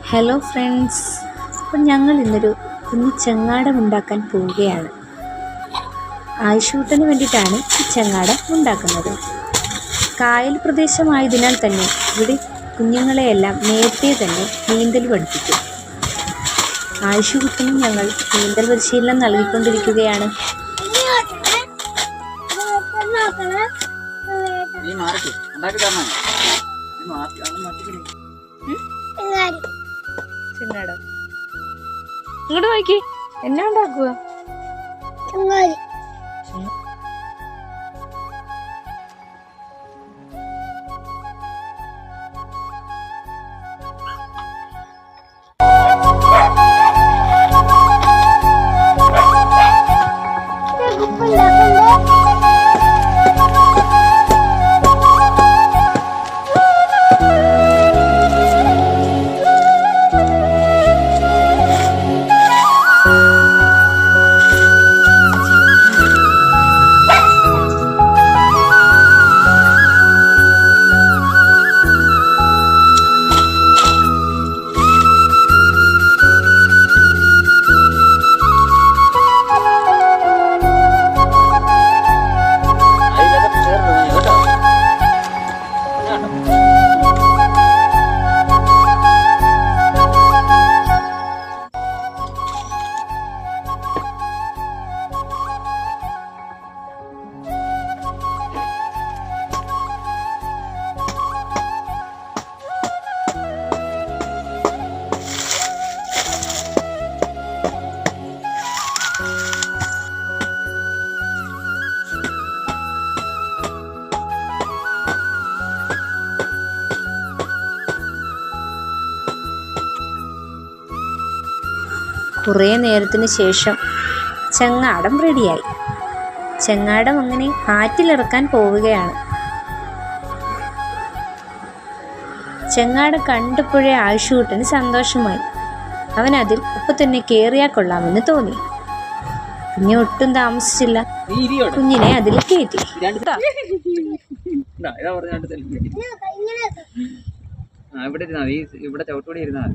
Hello friends, അപ്പം ഞങ്ങൾ ഇന്നൊരു കുഞ്ഞു ചെങ്ങാടം ഉണ്ടാക്കാൻ പോവുകയാണ്. ആയിഷൂട്ടന് വേണ്ടിയിട്ടാണ് ഈ ചെങ്ങാടം ഉണ്ടാക്കുന്നത്. കായൽ പ്രദേശമായതിനാൽ തന്നെ ഇവിടെ കുഞ്ഞുങ്ങളെയെല്ലാം നേരത്തെ തന്നെ നീന്തൽ പഠിപ്പിക്കും. ആയിഷൂട്ടനും ഞങ്ങൾ നീന്തൽ പരിശീലനം നൽകിക്കൊണ്ടിരിക്കുകയാണ്. ചെങ്ങാടം ഇങ്ങോട്ട് നോക്കി, എന്നാ ഉണ്ടാക്കുക? കുറേ നേരത്തിന് ശേഷം ചെങ്ങാടം റെഡിയായി. ചെങ്ങാടം അങ്ങനെ ആറ്റിലിറക്കാൻ പോവുകയാണ്. ചെങ്ങാടം കണ്ടപ്പോഴേ ആയിഷൂട്ടന് സന്തോഷമായി. അവൻ അതിൽ ഒപ്പം തന്നെ കയറിയാൽ കൊള്ളാമെന്ന് തോന്നി. കുഞ്ഞ് ഒട്ടും താമസിച്ചില്ല, കുഞ്ഞിനെ അതിൽ കയറ്റി. ഇവിടെ ചവിട്ടുകൂടി ഇരുന്നാൽ